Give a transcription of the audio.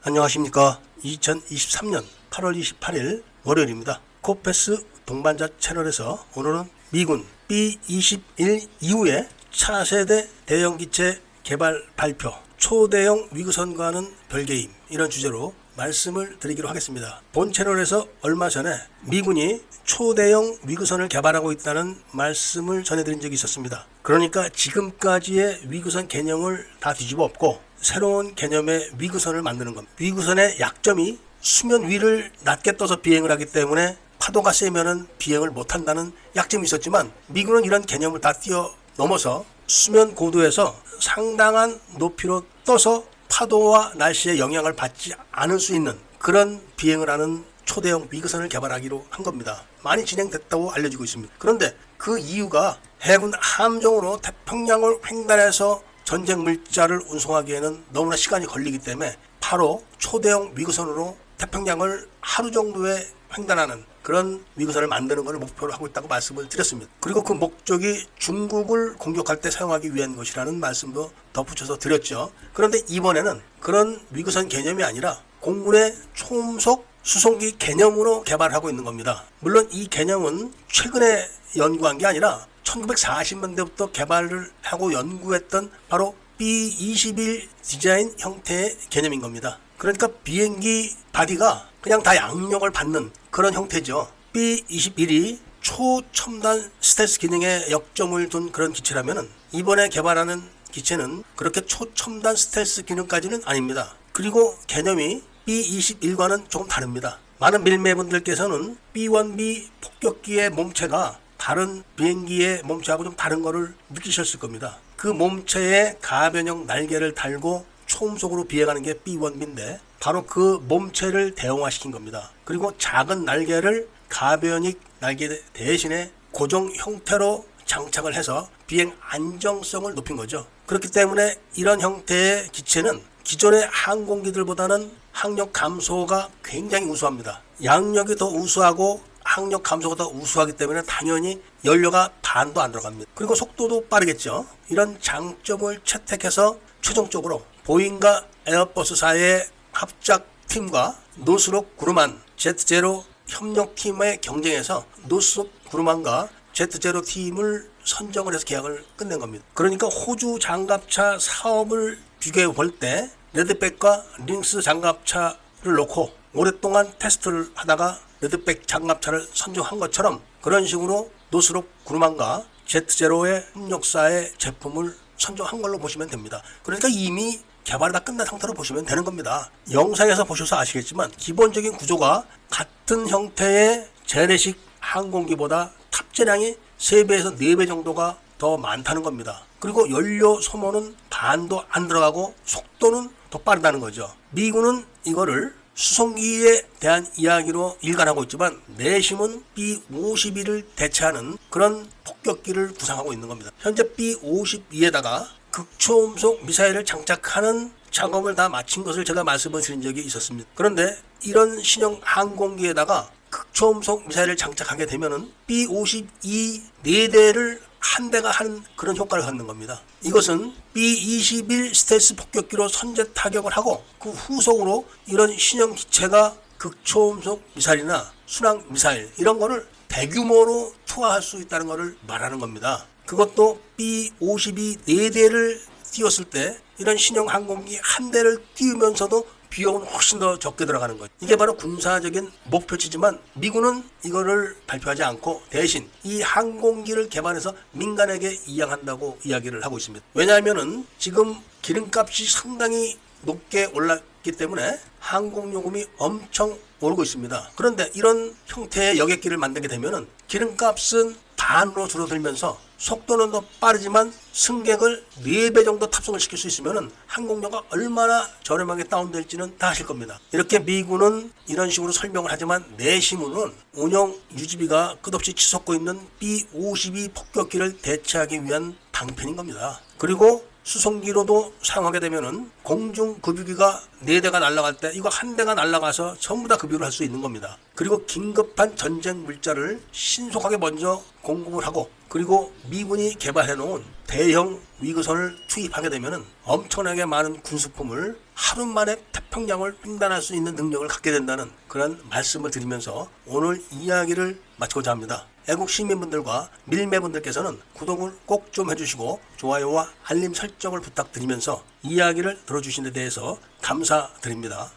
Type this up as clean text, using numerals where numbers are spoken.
안녕하십니까. 2023년 8월 28일 월요일입니다. 코페스 동반자 채널에서 오늘은 미군 B-21 이후에 차세대 대형기체 개발 발표, 초대형 위구선과는 별개임, 이런 주제로 말씀을 드리기로 하겠습니다. 본 채널에서 얼마 전에 미군이 초대형 위구선을 개발하고 있다는 말씀을 전해드린 적이 있었습니다. 그러니까 지금까지의 위구선 개념을 다 뒤집어 엎고 새로운 개념의 위구선을 만드는 겁니다. 위구선의 약점이 수면 위를 낮게 떠서 비행을 하기 때문에 파도가 세면은 비행을 못한다는 약점이 있었지만, 미군은 이런 개념을 다 뛰어넘어서 수면 고도에서 상당한 높이로 떠서 파도와 날씨에 영향을 받지 않을 수 있는 그런 비행을 하는 초대형 위구선을 개발하기로 한 겁니다. 많이 진행됐다고 알려지고 있습니다. 그런데 그 이유가 해군 함정으로 태평양을 횡단해서 전쟁 물자를 운송하기에는 너무나 시간이 걸리기 때문에 바로 초대형 위구선으로 태평양을 하루 정도에 횡단하는 그런 위구선을 만드는 것을 목표로 하고 있다고 말씀을 드렸습니다. 그리고 그 목적이 중국을 공격할 때 사용하기 위한 것이라는 말씀도 덧붙여서 드렸죠. 그런데 이번에는 그런 위구선 개념이 아니라 공군의 초음속 수송기 개념으로 개발하고 있는 겁니다. 물론 이 개념은 최근에 연구한 게 아니라 1940년대부터 개발을 하고 연구했던 바로 B-21 디자인 형태의 개념인 겁니다. 그러니까 비행기 바디가 그냥 다 양력을 받는 그런 형태죠. B-21이 초첨단 스텔스 기능에 역점을 둔 그런 기체라면 이번에 개발하는 기체는 그렇게 초첨단 스텔스 기능까지는 아닙니다. 그리고 개념이 B-21과는 조금 다릅니다. 많은 밀매분들께서는 B-1B 폭격기의 몸체가 다른 비행기의 몸체하고 좀 다른 거를 느끼셨을 겁니다. 그 몸체에 가변형 날개를 달고 초음속으로 비행하는 게 B-1B인데 바로 그 몸체를 대형화시킨 겁니다. 그리고 작은 날개를 가변익 날개 대신에 고정 형태로 장착을 해서 비행 안정성을 높인 거죠. 그렇기 때문에 이런 형태의 기체는 기존의 항공기들보다는 항력 감소가 굉장히 우수합니다. 양력이 더 우수하고 항력 감소가 더 우수하기 때문에 당연히 연료가 반도 안 들어갑니다. 그리고 속도도 빠르겠죠. 이런 장점을 채택해서 최종적으로 보잉과 에어버스사의 합작팀과 노스롭 그루만 제트제로 협력팀의 경쟁에서 노스롭 그루만과 제트제로 팀을 선정을 해서 계약을 끝낸 겁니다. 그러니까 호주 장갑차 사업을 비교해 볼 때 레드백과 링스 장갑차를 놓고 오랫동안 테스트를 하다가 레드백 장갑차를 선정한 것처럼 그런 식으로 노스롭 그루만과 제트제로의 협력사의 제품을 선정한 걸로 보시면 됩니다. 그러니까 이미 개발이 다 끝난 상태로 보시면 되는 겁니다. 영상에서 보셔서 아시겠지만 기본적인 구조가 같은 형태의 재래식 항공기보다 탑재량이 3배에서 4배 정도가 더 많다는 겁니다. 그리고 연료 소모는 반도 안 들어가고 속도는 더 빠르다는 거죠. 미군은 이거를 수송기에 대한 이야기로 일관하고 있지만 내심은 B-51을 대체하는 그런 폭격기를 구상하고 있는 겁니다. 현재 B-52에다가 극초음속 미사일을 장착하는 작업을 다 마친 것을 제가 말씀을 드린 적이 있었습니다. 그런데 이런 신형 항공기에다가 극초음속 미사일을 장착하게 되면은 B-52 4대를 한 대가 하는 그런 효과를 갖는 겁니다. 이것은 B-21 스텔스 폭격기로 선제 타격을 하고 그 후속으로 이런 신형 기체가 극초음속 미사일이나 순항 미사일 이런 거를 대규모로 투하할 수 있다는 것을 말하는 겁니다. 그것도 B-52 4대를 띄웠을 때 이런 신형 항공기 한 대를 띄우면서도 비용은 훨씬 더 적게 들어가는 거죠. 이게 바로 군사적인 목표치지만 미군은 이거를 발표하지 않고 대신 이 항공기를 개발해서 민간에게 이양한다고 이야기를 하고 있습니다. 왜냐하면은 지금 기름값이 상당히 높게 올랐기 때문에 항공요금이 엄청 오르고 있습니다. 그런데 이런 형태의 여객기를 만들게 되면은 기름값은 반으로 줄어들면서 속도는 더 빠르지만 승객을 4배 정도 탑승을 시킬 수 있으면 항공료가 얼마나 저렴하게 다운될지는 다 아실 겁니다. 이렇게 미군은 이런 식으로 설명을 하지만 내심으로는 운영 유지비가 끝없이 치솟고 있는 B-52 폭격기를 대체하기 위한 방편인 겁니다. 그리고 수송기로도 사용하게 되면은 공중 급유기가 4대가 날아갈 때 이거 한 대가 날아가서 전부 다 급유를 할 수 있는 겁니다. 그리고 긴급한 전쟁 물자를 신속하게 먼저 공급을 하고 그리고 미군이 개발해 놓은 대형 위구선을 투입하게 되면은 엄청나게 많은 군수품을 하루 만에 태평양을 횡단할 수 있는 능력을 갖게 된다는 그런 말씀을 드리면서 오늘 이야기를 마치고자 합니다. 애국 시민분들과 밀매분들께서는 구독을 꼭 좀 해주시고 좋아요와 알림 설정을 부탁드리면서 이야기를 들어주신 데 대해서 감사드립니다.